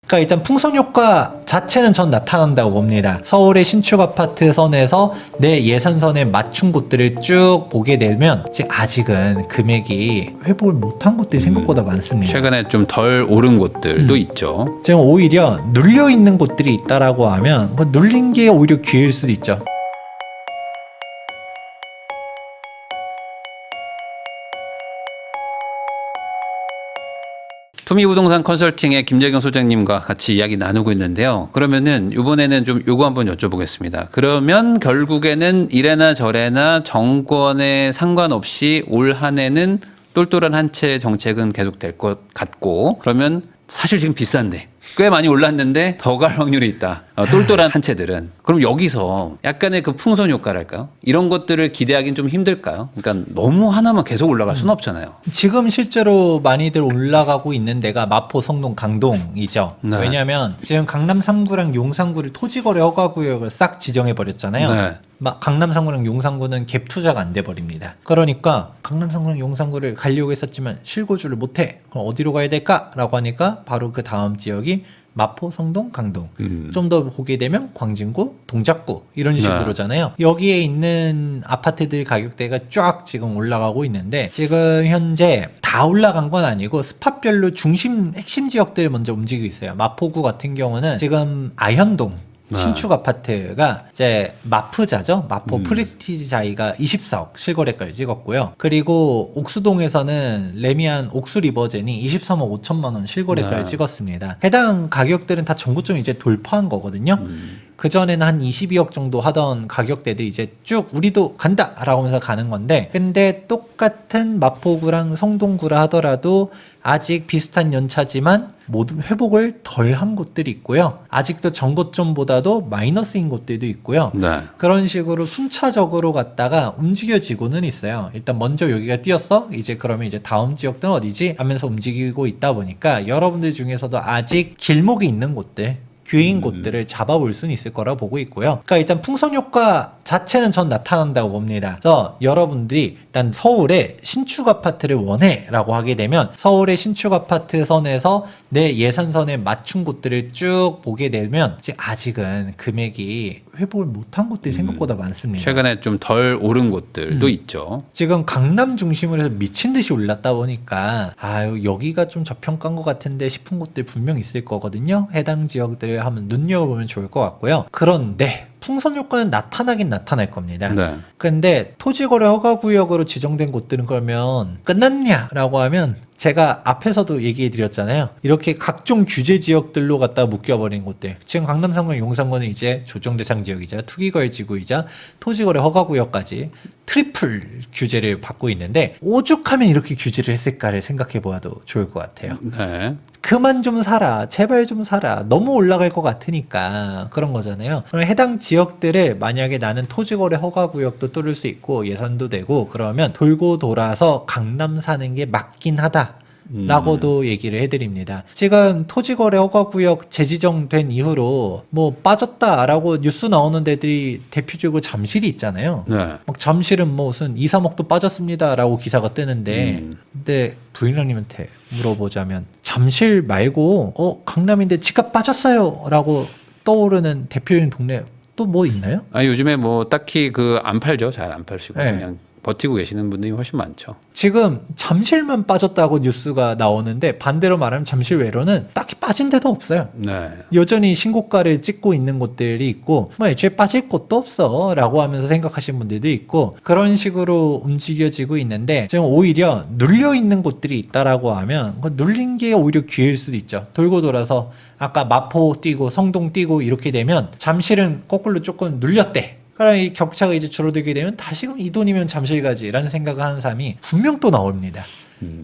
그러니까 일단 풍선 효과 자체는 전 나타난다고 봅니다. 서울의 신축 아파트 선에서 내 예산선에 맞춘 곳들을 쭉 보게 되면 아직은 금액이 회복을 못한 곳들이 생각보다 많습니다. 최근에 좀 덜 오른 곳들도 있죠. 지금 오히려 눌려 있는 곳들이 있다라고 하면 뭐 눌린 게 오히려 기회일 수도 있죠. 투미부동산 컨설팅의 김재경 소장님과 같이 이야기 나누고 있는데요. 그러면은 이번에는 좀 요거 한번 여쭤보겠습니다. 그러면 결국에는 이래나 저래나 정권에 상관없이 올 한 해는 똘똘한 한 채 정책은 계속될 것 같고, 그러면 사실 지금 비싼데 꽤 많이 올랐는데 더 갈 확률이 있다. 똘똘한 한 채들은. 그럼 여기서 약간의 그 풍선 효과랄까요? 이런 것들을 기대하기는 좀 힘들까요? 그러니까 너무 하나만 계속 올라갈 수는 없잖아요. 지금 실제로 많이들 올라가고 있는 데가 마포, 성동, 강동이죠. 네. 왜냐하면 지금 강남 3구랑 용산구를 토지거래 허가구역을 싹 지정해 버렸잖아요. 네. 강남 3구랑 용산구는 갭 투자가 안 돼 버립니다. 그러니까 강남 3구랑 용산구를 가려고 했었지만 실거주를 못해. 그럼 어디로 가야 될까라고 하니까 바로 그 다음 지역이 마포, 성동, 강동. 좀 더 보게 되면 광진구, 동작구 이런 식으로잖아요. 여기에 있는 아파트들 가격대가 쫙 지금 올라가고 있는데 지금 현재 다 올라간 건 아니고 스팟별로 중심 핵심 지역들 먼저 움직이고 있어요. 마포구 같은 경우는 지금 아현동 신축 아파트가 이제 마프자죠. 마포 프리스티지자이가 24억 실거래가를 찍었고요. 그리고 옥수동에서는 레미안 옥수리버젠이 23억 5천만 원 실거래가를 찍었습니다. 해당 가격들은 다 정고점 이제 돌파한 거거든요. 그전에는 한 22억 정도 하던 가격대들이 이제 쭉 우리도 간다 라고 하면서 가는 건데, 근데 똑같은 마포구랑 성동구라 하더라도 아직 비슷한 연차지만 모든 회복을 덜 한 곳들이 있고요. 아직도 전고점보다도 마이너스인 곳들도 있고요. 네. 그런 식으로 순차적으로 갔다가 움직여지고는 있어요. 일단 먼저 여기가 뛰었어? 이제 그러면 이제 다음 지역들은 어디지? 하면서 움직이고 있다 보니까 여러분들 중에서도 아직 길목이 있는 곳들, 기회인 곳들을 잡아볼 수는 있을 거라고 보고 있고요. 그러니까 일단 풍선 효과 자체는 전 나타난다고 봅니다. 그래서 여러분들이 일단 서울에 신축 아파트를 원해라고 하게 되면 서울의 신축 아파트 선에서 내 예산선에 맞춘 곳들을 쭉 보게 되면 아직은 금액이 회복을 못한 곳들이 생각보다 많습니다. 최근에 좀 덜 오른 곳들도 있죠. 지금 강남 중심으로 해서 미친 듯이 올랐다 보니까 여기가 좀 저평가인 것 같은데 싶은 곳들 분명 있을 거거든요. 해당 지역들을 한번 눈여겨보면 좋을 것 같고요. 그런데 풍선 효과는 나타나긴 나타날 겁니다. 네. 근데 토지거래 허가구역으로 지정된 곳들은 그러면 끝났냐라고 하면 제가 앞에서도 얘기해 드렸잖아요. 이렇게 각종 규제 지역들로 갖다 묶여버린 곳들. 지금 강남 3구 용산구는 이제 조정 대상 지역이자 투기거래 지구이자 토지거래 허가구역까지 트리플 규제를 받고 있는데 오죽하면 이렇게 규제를 했을까를 생각해 보아도 좋을 것 같아요. 네. 그만 좀 사라. 제발 좀 사라. 너무 올라갈 것 같으니까 그런 거잖아요. 그럼 해당 지역들을 만약에 나는 토지거래 허가구역도 뚫을 수 있고 예산도 되고 그러면 돌고 돌아서 강남 사는 게 맞긴 하다. 라고도 얘기를 해드립니다. 지금 토지거래 허가구역 재지정된 이후로 뭐 빠졌다라고 뉴스 나오는 데들이 대표적으로 잠실이 있잖아요. 네. 막 잠실은 뭐 무슨 2, 3억도 빠졌습니다라고 기사가 뜨는데 근데 부인장님한테 물어보자면 잠실 말고 강남인데 집값 빠졌어요라고 떠오르는 대표적인 동네 또 뭐 있나요? 요즘에 뭐 딱히 안 팔죠. 잘 안 팔시고 네. 그냥 버티고 계시는 분들이 훨씬 많죠. 지금 잠실만 빠졌다고 뉴스가 나오는데 반대로 말하면 잠실 외로는 딱히 빠진 데도 없어요. 네. 여전히 신고가를 찍고 있는 곳들이 있고 뭐 애초에 빠질 곳도 없어 라고 하면서 생각하시는 분들도 있고 그런 식으로 움직여지고 있는데 지금 오히려 눌려 있는 곳들이 있다라고 하면 눌린 게 오히려 기회일 수도 있죠. 돌고 돌아서 아까 마포 뛰고 성동 뛰고 이렇게 되면 잠실은 거꾸로 조금 눌렸대. 그럼 이 격차가 이제 줄어들게 되면 다시금 이 돈이면 잠실 가지라는 생각을 하는 사람이 분명 또 나옵니다.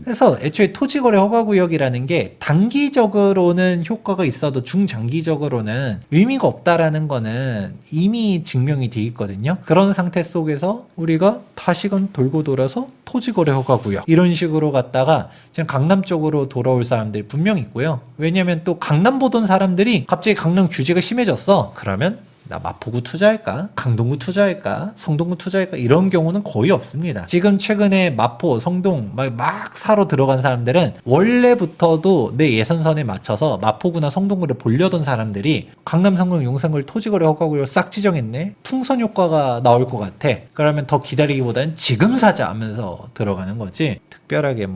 그래서 애초에 토지거래 허가구역이라는 게 단기적으로는 효과가 있어도 중장기적으로는 의미가 없다라는 거는 이미 증명이 돼 있거든요. 그런 상태 속에서 우리가 다시금 돌고 돌아서 토지거래 허가구역 이런 식으로 갔다가 지금 강남 쪽으로 돌아올 사람들이 분명 있고요. 왜냐하면 또 강남 보던 사람들이 갑자기 강남 규제가 심해졌어. 그러면 나 마포구 투자할까? 강동구 투자할까? 성동구 투자할까? 이런 경우는 거의 없습니다. 지금 최근에 마포, 성동 막 사러 들어간 사람들은 원래부터도 내 예선선에 맞춰서 마포구나 성동구를 보려던 사람들이 강남, 상공, 용산구를 토지거래 허가구역을 싹 지정했네? 풍선 효과가 나올 것 같아. 그러면 더 기다리기보다는 지금 사자 하면서 들어가는 거지. 특별하게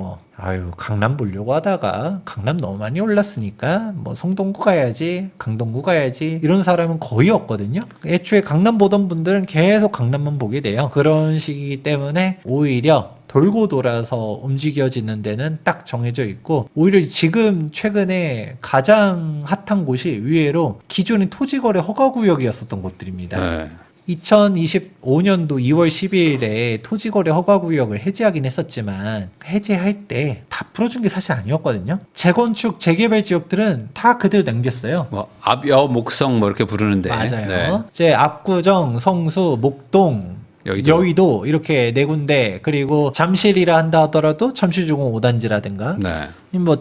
강남 보려고 하다가 강남 너무 많이 올랐으니까 성동구 가야지, 강동구 가야지 이런 사람은 거의 없거든요. 애초에 강남 보던 분들은 계속 강남만 보게 돼요. 그런 식이기 때문에 오히려 돌고 돌아서 움직여지는 데는 딱 정해져 있고, 오히려 지금 최근에 가장 핫한 곳이 의외로 기존의 토지거래 허가구역이었었던 곳들입니다. 네. 2025년도 2월 12일에 토지거래 허가구역을 해제하긴 했었지만 해제할 때 다 풀어준 게 사실 아니었거든요. 재건축, 재개발 지역들은 다 그대로 남겼어요. 압여, 목성 이렇게 부르는데. 맞아요. 네. 이제 압구정, 성수, 목동, 여의도 이렇게 네 군데, 그리고 잠실이라 한다 하더라도 잠실주공 5단지라든가 네.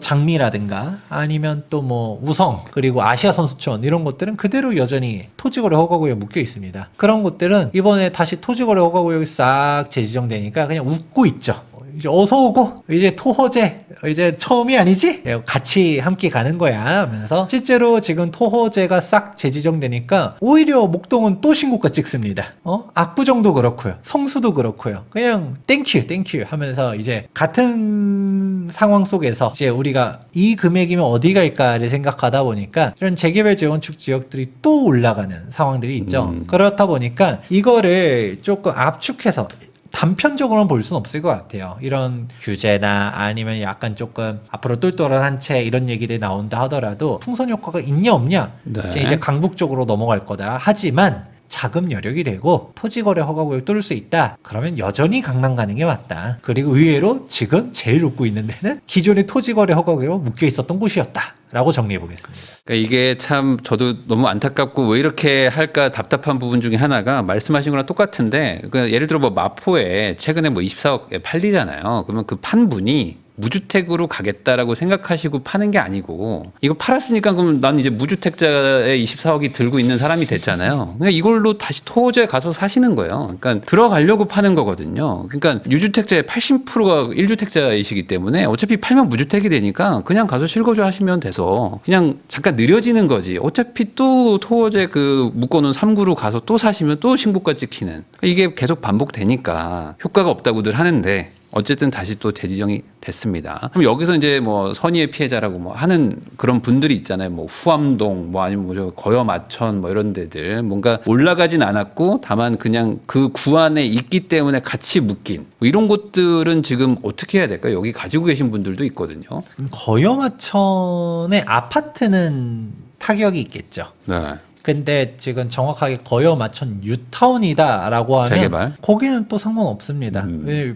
장미라든가 아니면 또 우성, 그리고 아시아 선수촌 이런 것들은 그대로 여전히 토지거래 허가구역에 묶여 있습니다. 그런 곳들은 이번에 다시 토지거래 허가구역이 싹 재지정되니까 그냥 웃고 있죠. 이제 어서 오고, 이제 토호제 이제 처음이 아니지? 같이 함께 가는 거야 하면서, 실제로 지금 토호제가 싹 재지정되니까 오히려 목동은 또 신고가 찍습니다. 압구정도 그렇고요, 성수도 그렇고요. 그냥 땡큐 하면서 이제 같은 상황 속에서 이제 우리가 이 금액이면 어디 갈까를 생각하다 보니까 이런 재개발 재건축 지역들이 또 올라가는 상황들이 있죠. 그렇다 보니까 이거를 조금 압축해서 단편적으로는 볼 수는 없을 것 같아요. 이런 규제나 아니면 약간 조금 앞으로 똘똘한 한 채 이런 얘기들이 나온다 하더라도 풍선 효과가 있냐 없냐, 네. 이제 강북 쪽으로 넘어갈 거다. 하지만 자금 여력이 되고 토지거래 허가구역 뚫을 수 있다. 그러면 여전히 강남 가는 게 맞다. 그리고 의외로 지금 제일 웃고 있는 데는 기존의 토지거래 허가구역으로 묶여 있었던 곳이었다 라고 정리해 보겠습니다. 그러니까 이게 참 저도 너무 안타깝고 왜 이렇게 할까 답답한 부분 중에 하나가, 말씀하신 거랑 똑같은데, 그러니까 예를 들어 마포에 최근에 24억에 팔리잖아요. 그러면 그 판 분이 무주택으로 가겠다라고 생각하시고 파는 게 아니고, 이거 팔았으니까 그럼 난 이제 무주택자에 24억이 들고 있는 사람이 됐잖아요. 그러니까 이걸로 다시 토지에 가서 사시는 거예요. 그러니까 들어가려고 파는 거거든요. 그러니까 유주택자의 80%가 1주택자이시기 때문에 어차피 팔면 무주택이 되니까 그냥 가서 실거주 하시면 돼서 그냥 잠깐 느려지는 거지. 어차피 또 토지에 묶어놓은 3구로 가서 또 사시면 또 신고가 찍히는, 이게 계속 반복되니까 효과가 없다고들 하는데, 어쨌든 다시 또 재지정이 됐습니다. 그럼 여기서 이제 선의의 피해자라고 하는 그런 분들이 있잖아요. 후암동, 아니면 거여마천 이런 데들, 뭔가 올라가진 않았고 다만 그냥 그 구 안에 있기 때문에 같이 묶인 이런 곳들은 지금 어떻게 해야 될까요? 여기 가지고 계신 분들도 있거든요. 거여마천의 아파트는 타격이 있겠죠. 네. 근데 지금 정확하게 거여마천 뉴타운이다라고 하면 재개발? 거기는 또 상관없습니다.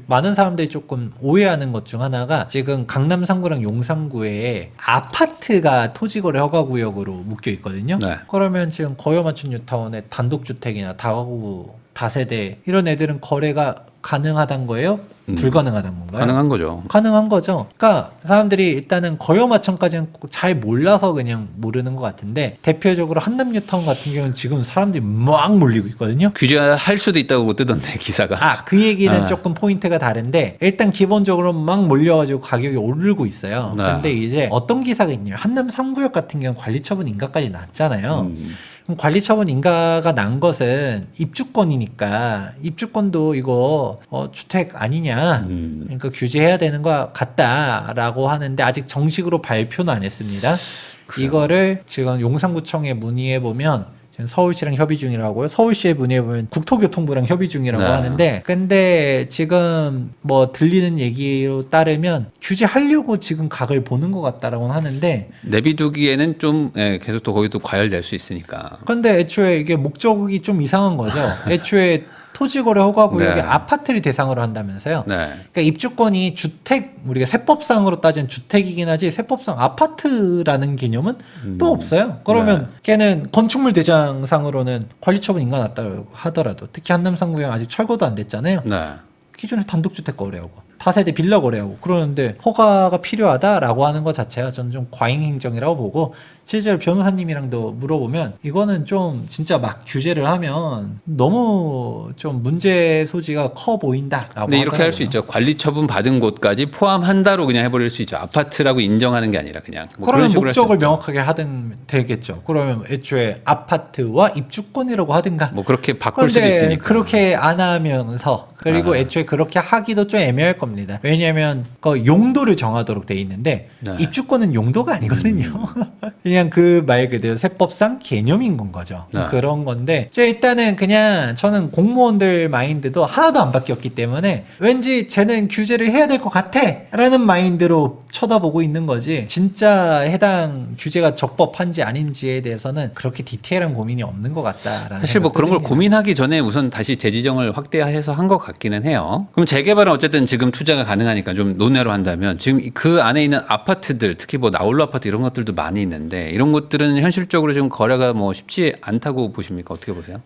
많은 사람들이 조금 오해하는 것 중 하나가, 지금 강남 상구랑 용산구에 아파트가 토지거래 허가구역으로 묶여 있거든요. 네. 그러면 지금 거여마천 뉴타운에 단독주택이나 다가구, 다세대 이런 애들은 거래가 가능하단 거예요? 불가능하단 건가요? 가능한 거죠. 가능한 거죠. 그러니까 사람들이 일단은 거여마천까지는 잘 몰라서 그냥 모르는 것 같은데, 대표적으로 한남뉴타운 같은 경우는 지금 사람들이 막 몰리고 있거든요. 규제할 수도 있다고 뜨던데 기사가. 그 얘기는 조금 포인트가 다른데, 일단 기본적으로 막 몰려가지고 가격이 오르고 있어요. 네. 근데 이제 어떤 기사가 있냐면, 한남 3구역 같은 경우는 관리처분 인가까지 났잖아요. 그럼 관리처분 인가가 난 것은 입주권이니까, 입주권도 이거 주택 아니냐, 그러니까 규제해야 되는 것 같다라고 하는데, 아직 정식으로 발표는 안 했습니다. 그래요. 이거를 지금 용산구청에 문의해 보면, 지금 서울시랑 협의 중이라고 하고요. 서울시에 문의해보면 국토교통부랑 협의 중이라고 네. 하는데, 근데 지금 들리는 얘기로 따르면 규제하려고 지금 각을 보는 것 같다라고 하는데, 내비두기에는 좀 계속 또 거기도 과열될 수 있으니까. 근데 애초에 이게 목적이 좀 이상한 거죠. 애초에 토지거래 허가구역에 네. 아파트를 대상으로 한다면서요. 네. 그러니까 입주권이 주택, 우리가 세법상으로 따지면 주택이긴 하지 세법상 아파트라는 개념은 또 없어요. 그러면 걔는 건축물 대장상으로는 관리처분 인가 났다고 하더라도, 특히 한남상구역 아직 철거도 안 됐잖아요. 네. 기존에 단독주택 거래하고 다세대 빌려 거래하고 그러는데 허가가 필요하다라고 하는 것 자체가 저는 좀 과잉 행정이라고 보고 실제로 변호사님이랑도 물어보면 이거는 좀 진짜 막 규제를 하면 너무 좀 문제 소지가 커 보인다라고 근데 이렇게 할 수 하더라고요. 있죠. 관리 처분 받은 곳까지 포함한다로 그냥 해버릴 수 있죠. 아파트라고 인정하는 게 아니라 그냥 뭐 그런 그러면 식으로 할수 목적을 있죠. 명확하게 하든 되겠죠. 그러면 애초에 아파트와 입주권이라고 하든가. 뭐 그렇게 바꿀 수도 그런데 있으니까. 그렇게 안 하면서 그리고 아. 애초에 그렇게 하기도 좀 애매할 겁니다. 왜냐하면 그 용도를 정하도록 돼 있는데 네. 입주권은 용도가 아니거든요. 그냥 그 말 그대로 세법상 개념인 건 거죠. 네. 그런 건데 일단은 그냥 저는 공무원들 마인드도 하나도 안 바뀌었기 때문에 왠지 쟤는 규제를 해야 될 것 같아 라는 마인드로 쳐다보고 있는 거지 진짜 해당 규제가 적법한지 아닌지에 대해서는 그렇게 디테일한 고민이 없는 것 같다라는 사실 뭐 그런 걸 생각도 듭니다. 고민하기 전에 우선 다시 재지정을 확대해서 한 것 같기는 해요. 그럼 재개발은 어쨌든 지금 투자가 가능하니까 좀 논외로 한다면 지금 그 안에 있는 아파트들 특히 뭐 나홀로 아파트 이런 것들도 많이 있는데 이런 것들은 현실적으로 지금 거래가 뭐 쉽지 않다고 보십니까? 어떻게 보세요?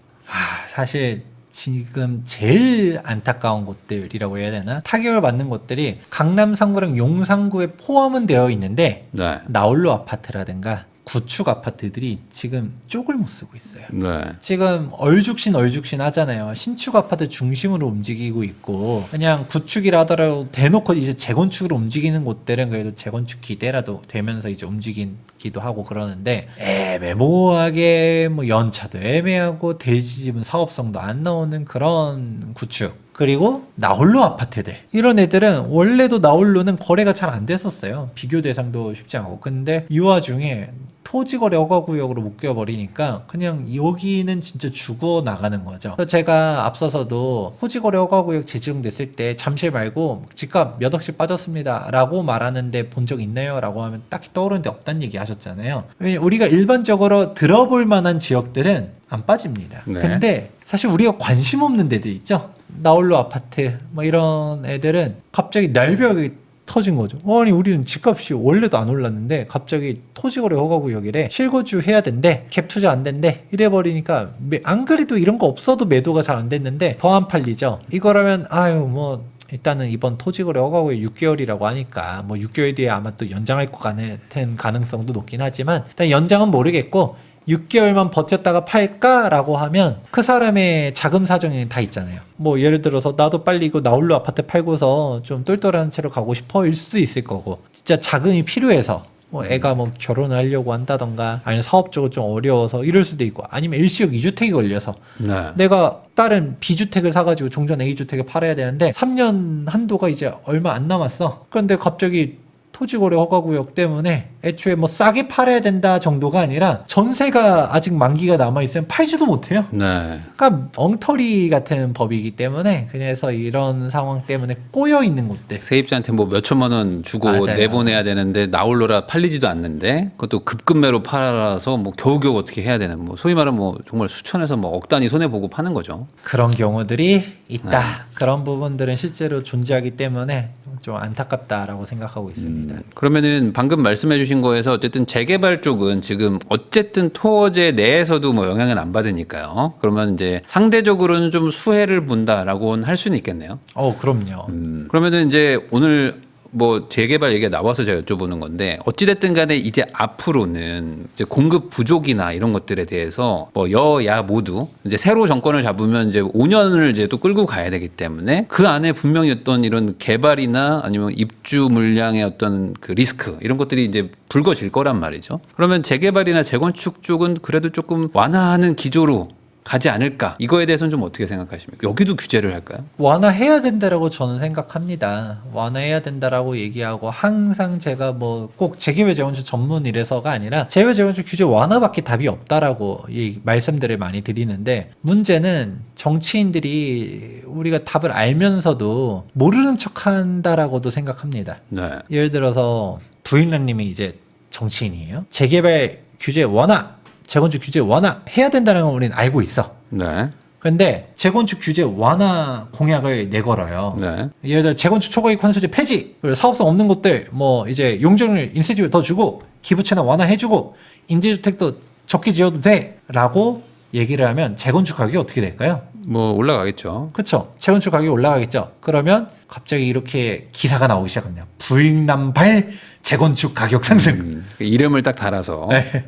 사실 지금 제일 안타까운 곳들이라고 해야 되나 타격을 받는 곳들이 강남 상구랑 용산구에 포함은 되어 있는데 네. 나홀로 아파트라든가 구축 아파트들이 지금 쪽을 못 쓰고 있어요. 네. 지금 얼죽신 하잖아요. 신축 아파트 중심으로 움직이고 있고 그냥 구축이라 하더라도 대놓고 이제 재건축으로 움직이는 곳들은 그래도 재건축 기대라도 되면서 이제 움직이기도 하고 그러는데 애매모호하게 뭐 연차도 애매하고 대지집은 사업성도 안 나오는 그런 구축. 그리고 나홀로 아파트들 이런 애들은 원래도 나홀로는 거래가 잘 안 됐었어요. 비교 대상도 쉽지 않고 근데 이 와중에 토지거래 허가구역으로 묶여버리니까 그냥 여기는 진짜 죽어 나가는 거죠. 그래서 제가 앞서서도 토지거래 허가구역 재지정됐을 때 잠실 말고 집값 몇 억씩 빠졌습니다 라고 말하는데 본 적 있나요? 라고 하면 딱히 떠오르는 데 없다는 얘기 하셨잖아요. 왜냐면 우리가 일반적으로 들어볼 만한 지역들은 안 빠집니다. 네. 근데 사실 우리가 관심 없는 데들 있죠. 나홀로 아파트 뭐 이런 애들은 갑자기 날벼락이 터진 거죠. 아니 우리는 집값이 원래도 안 올랐는데 갑자기 토지거래 허가구역이래 실거주 해야 된대 갭 투자 안 된대 이래버리니까 안 그래도 이런 거 없어도 매도가 잘 안 됐는데 더 안 팔리죠. 이거라면 아유 뭐 일단은 이번 토지거래 허가구역 6개월이라고 하니까 뭐 6개월 뒤에 아마 또 연장할 것 같은 가능성도 높긴 하지만 일단 연장은 모르겠고 6개월만 버텼다가 팔까라고 하면 그 사람의 자금 사정이 다 있잖아요. 뭐 예를 들어서 나도 빨리 이거 나홀로 아파트 팔고서 좀 똘똘한 채로 가고 싶어 일 수도 있을 거고 진짜 자금이 필요해서 뭐 애가 뭐 결혼을 하려고 한다던가 아니면 사업적으로 좀 어려워서 이럴 수도 있고 아니면 일시적 2주택이 걸려서 네. 내가 다른 B주택을 사가지고 종전 A주택을 팔아야 되는데 3년 한도가 이제 얼마 안 남았어. 그런데 갑자기 토지거래 허가구역 때문에 애초에 뭐 싸게 팔아야 된다 정도가 아니라 전세가 아직 만기가 남아있으면 팔지도 못해요. 네. 그러니까 엉터리 같은 법이기 때문에 그래서 이런 상황 때문에 꼬여 있는 곳들 세입자한테 뭐 몇 천만 원 주고 맞아요. 내보내야 되는데 나홀로라 팔리지도 않는데 그것도 급급매로 팔아서 뭐 겨우겨우 어떻게 해야 되는 뭐 소위 말하면 뭐 정말 수천에서 뭐 억 단위 손해 보고 파는 거죠. 그런 경우들이 있다. 그런 부분들은 실제로 존재하기 때문에 좀 안타깝다라고 생각하고 있습니다. 그러면은 방금 말씀해 주신 거에서 어쨌든 재개발 쪽은 지금 어쨌든 토지 내에서도 뭐 영향은 안 받으니까요. 그러면 이제 상대적으로는 좀 수혜를 본다라고는 할 수는 있겠네요. 그럼요. 그러면은 이제 오늘 뭐 재개발 얘기가 나와서 제가 여쭤보는 건데 어찌됐든 간에 이제 앞으로는 이제 공급 부족이나 이런 것들에 대해서 뭐 여야 모두 이제 새로 정권을 잡으면 이제 5년을 이제 또 끌고 가야 되기 때문에 그 안에 분명히 어떤 이런 개발이나 아니면 입주 물량의 어떤 그 리스크 이런 것들이 이제 불거질 거란 말이죠. 그러면 재개발이나 재건축 쪽은 그래도 조금 완화하는 기조로 가지 않을까? 이거에 대해서는 좀 어떻게 생각하십니까? 여기도 규제를 할까요? 완화해야 된다라고 저는 생각합니다. 완화해야 된다라고 얘기하고 항상 제가 뭐 꼭 재개발 재건축 전문이라서가 아니라 재개발 재건축 규제 완화밖에 답이 없다라고 이 말씀들을 많이 드리는데 문제는 정치인들이 우리가 답을 알면서도 모르는 척한다라고도 생각합니다. 네. 예를 들어서 부인랑님이 이제 정치인이에요. 재개발 규제 완화, 재건축 규제 완화 해야 된다는 건 우리는 알고 있어. 네. 그런데 재건축 규제 완화 공약을 내걸어요. 네. 예를 들어 재건축 초과이익 환수제 폐지, 그리고 사업성 없는 곳들 뭐 이제 용적률 인센티브 더 주고 기부채나 완화해주고 임대주택도 적게 지어도 돼라고 얘기를 하면 재건축 가격이 어떻게 될까요? 뭐 올라가겠죠. 그렇죠. 재건축 가격이 올라가겠죠. 그러면 갑자기 이렇게 기사가 나오기 시작합니다. 불남발 재건축 가격 상승. 이름을 딱 달아서 네.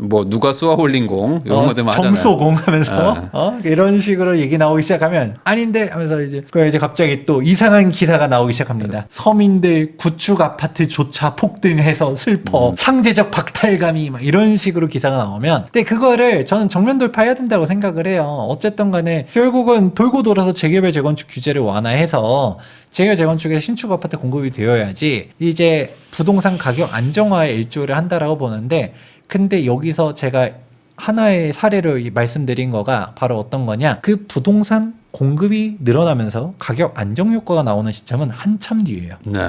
뭐 누가 쏘아 올린 공 이런 것들만 하잖아요. 정소공 하면서 이런 식으로 얘기 나오기 시작하면 아닌데 하면서 이제 갑자기 또 이상한 기사가 나오기 시작합니다. 서민들 구축 아파트조차 폭등해서 슬퍼 상대적 박탈감이 막 이런 식으로 기사가 나오면 근데 그거를 저는 정면 돌파해야 된다고 생각을 해요. 어쨌든 간에 결국은 돌고 돌아서 재개발 재건축 규제를 완화해서 재개발 재건축에 신축 아파트 공급이 되어야지 이제 부동산 가격 안정화에 일조를 한다라고 보는데 근데 여기서 제가 하나의 사례를 말씀드린 거가 바로 어떤 거냐. 그 부동산 공급이 늘어나면서 가격 안정 효과가 나오는 시점은 한참 뒤예요. 네.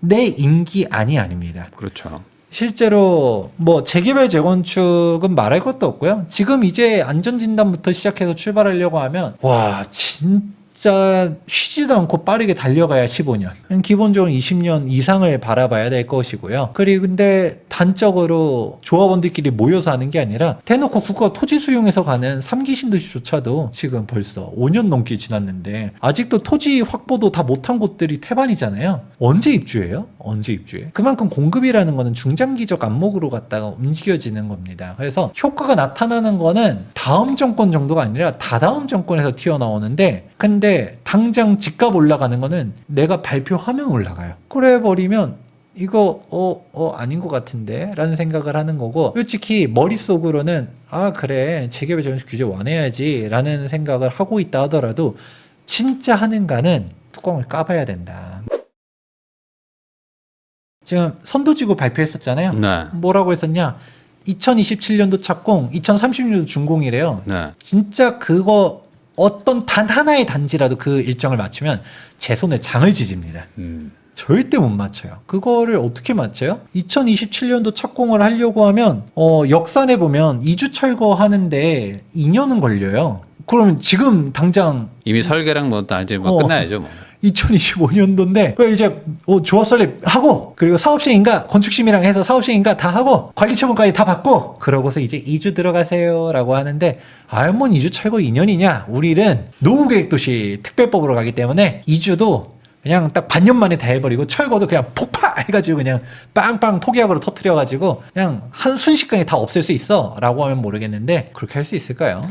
내 임기 아닙니다. 그렇죠. 실제로 뭐 재개발 재건축은 말할 것도 없고요. 지금 이제 안전진단부터 시작해서 출발하려고 하면 와 진짜 쉬지도 않고 빠르게 달려가야 15년. 기본적으로 20년 이상을 바라봐야 될 것이고요. 그리고 근데 단적으로 조합원들끼리 모여서 하는 게 아니라 대놓고 국가 토지 수용해서 가는 3기 신도시조차도 지금 벌써 5년 넘게 지났는데 아직도 토지 확보도 다 못한 곳들이 태반이잖아요. 언제 입주해요? 언제 입주해? 그만큼 공급이라는 거는 중장기적 안목으로 갔다가 움직여지는 겁니다. 그래서 효과가 나타나는 거는 다음 정권 정도가 아니라 다다음 정권에서 튀어나오는데 근데 당장 집값 올라가는 거는 내가 발표하면 올라가요. 그래 버리면 이거 아닌 것 같은데 라는 생각을 하는 거고 솔직히 머릿속으로는 아 그래 재개발 재건축 규제 완화해야지 라는 생각을 하고 있다 하더라도 진짜 하는가는 뚜껑을 까봐야 된다. 지금 선도지구 발표했었잖아요. 네. 뭐라고 했었냐 2027년도 착공 2030년도 준공이래요. 네. 진짜 그거 어떤 단 하나의 단지라도 그 일정을 맞추면 제 손에 장을 지집니다. 절대 못 맞춰요. 그거를 어떻게 맞춰요? 2027년도 착공을 하려고 하면 역산해 보면 이주 철거 하는데 2년은 걸려요. 그러면 지금 당장 이미 설계랑 뭐 다 이제 뭐 끝나야죠. 뭐. 2025년도인데 그 이제 조합 설립하고 그리고 사업시행인가 건축심의랑 해서 사업시행인가 다 하고 관리처분까지 다 받고 그러고서 이제 2주 들어가세요라고 하는데 뭔 2주 철거 2년이냐 우리는 노후계획도시 특별법으로 가기 때문에 2주도 그냥 딱 반년 만에 다 해버리고 철거도 그냥 폭파해가지고 그냥 빵빵 포기하고로 터트려가지고 그냥 한 순식간에 다 없앨 수 있어 라고 하면 모르겠는데 그렇게 할 수 있을까요?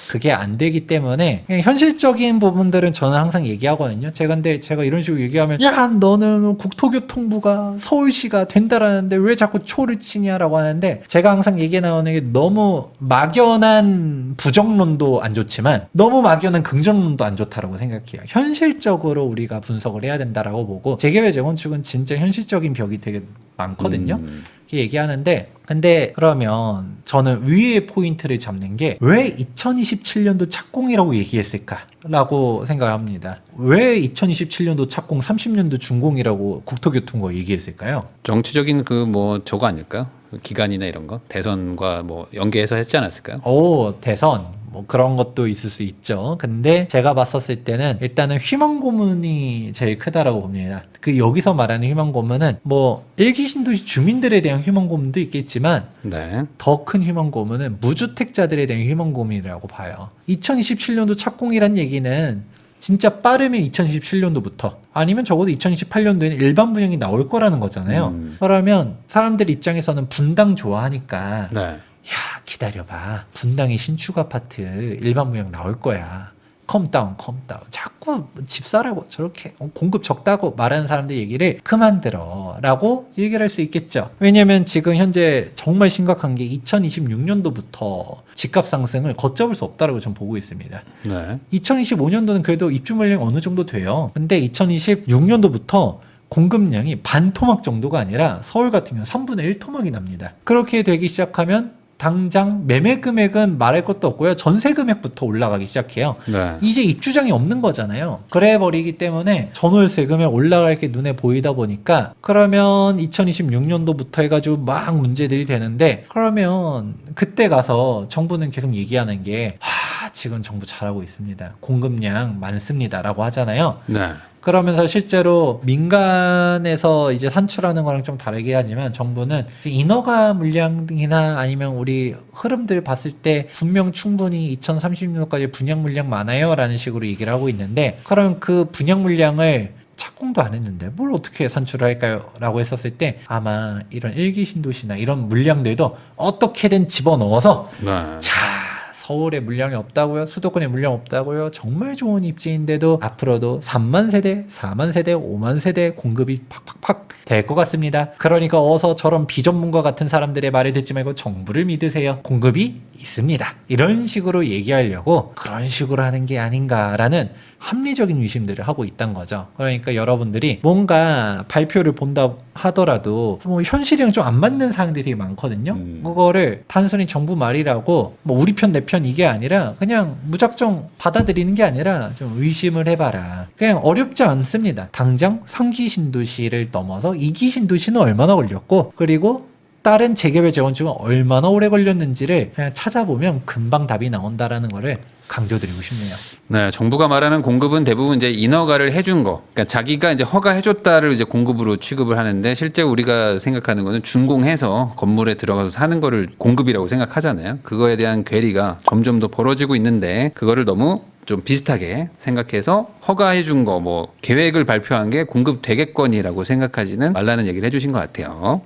그게 안 되기 때문에 그냥 현실적인 부분들은 저는 항상 얘기하거든요. 근데 제가 이런 식으로 얘기하면 야 너는 국토교통부가 서울시가 된다라는데 왜 자꾸 초를 치냐라고 하는데 제가 항상 얘기 나오는 게 너무 막연한 부정론도 안 좋지만 너무 막연한 긍정론도 안 좋다라고 생각해요. 현실적으로 우리가 분석을 해야 된다라고 보고 재개발 재건축은 진짜 현실적인 벽이 되게 많거든요. 이렇게 얘기하는데 근데 그러면 저는 위의 포인트를 잡는 게 왜 2027년도 착공이라고 얘기했을까라고 생각을 합니다. 왜 2027년도 착공 30년도 준공이라고 국토교통부가 얘기했을까요? 정치적인 그 뭐 저거 아닐까요? 그 기간이나 이런 거 대선과 뭐 연계해서 했지 않았을까요? 대선 뭐 그런 것도 있을 수 있죠. 근데 제가 봤었을 때는 일단은 희망 고문이 제일 크다라고 봅니다. 그 여기서 말하는 희망 고문은 뭐 일기 신도시 주민들에 대한 희망 고문도 있겠지만 네. 더 큰 희망 고문은 무주택자들에 대한 희망 고문이라고 봐요. 2027년도 착공이란 얘기는 진짜 빠르면 2027년도부터 아니면 적어도 2028년도에는 일반 분양이 나올 거라는 거잖아요. 그러면 사람들 입장에서는 분당 좋아하니까 네. 야 기다려봐 분당에 신축 아파트 일반 분양 나올 거야 컴다운 자꾸 집 사라고 저렇게 공급 적다고 말하는 사람들 얘기를 그만 들어 라고 얘기를 할 수 있겠죠. 왜냐면 지금 현재 정말 심각한 게 2026년도부터 집값 상승을 걷잡을 수 없다고 저는 보고 있습니다. 네. 2025년도는 그래도 입주 물량이 어느 정도 돼요. 근데 2026년도부터 공급량이 반 토막 정도가 아니라 서울 같은 경우는 3분의 1 토막이 납니다. 그렇게 되기 시작하면 당장 매매 금액은 말할 것도 없고요. 전세 금액부터 올라가기 시작해요. 네. 이제 입주장이 없는 거잖아요. 그래 버리기 때문에 전월세 금액 올라갈 게 눈에 보이다 보니까 그러면 2026년도부터 해가지고 막 문제들이 되는데 그러면 그때 가서 정부는 계속 얘기하는 게 지금 정부 잘하고 있습니다. 공급량 많습니다라고 하잖아요. 네. 그러면서 실제로 민간에서 이제 산출하는 거랑 좀 다르게 하지만 정부는 인허가 물량이나 아니면 우리 흐름들 봤을 때 분명 충분히 2030년까지 분양 물량 많아요라는 식으로 얘기를 하고 있는데, 그럼 그 분양 물량을 착공도 안 했는데 뭘 어떻게 산출을 할까요? 라고 했었을 때 아마 이런 일기 신도시나 이런 물량들도 어떻게든 집어넣어서 네. 자, 서울에 물량이 없다고요? 수도권에 물량 없다고요? 정말 좋은 입지인데도 앞으로도 3만 세대, 4만 세대, 5만 세대 공급이 팍팍팍 될 것 같습니다. 그러니까 어서 저런 비전문가 같은 사람들의 말을 듣지 말고 정부를 믿으세요. 공급이 있습니다. 이런 식으로 얘기하려고 그런 식으로 하는 게 아닌가라는 합리적인 의심들을 하고 있단 거죠. 그러니까 여러분들이 뭔가 발표를 본다 하더라도 뭐 현실이랑 좀 안 맞는 사항들이 되게 많거든요. 그거를 단순히 정부 말이라고 뭐 우리 편 내 편 이게 아니라 그냥 무작정 받아들이는 게 아니라 좀 의심을 해봐라. 그냥 어렵지 않습니다. 당장 3기 신도시를 넘어서 2기 신도시는 얼마나 걸렸고, 그리고 다른 재개발 재건축은 얼마나 오래 걸렸는지를 그냥 찾아보면 금방 답이 나온다라는 거를 강조드리고 싶네요. 네, 정부가 말하는 공급은 대부분 이제 인허가를 해준 거, 그러니까 자기가 이제 허가해줬다를 이제 공급으로 취급을 하는데, 실제 우리가 생각하는 거는 준공해서 건물에 들어가서 사는 거를 공급이라고 생각하잖아요. 그거에 대한 괴리가 점점 더 벌어지고 있는데, 그거를 너무 좀 비슷하게 생각해서 허가해준 거, 뭐 계획을 발표한 게 공급되겠거니라고 생각하지는 말라는 얘기를 해주신 것 같아요.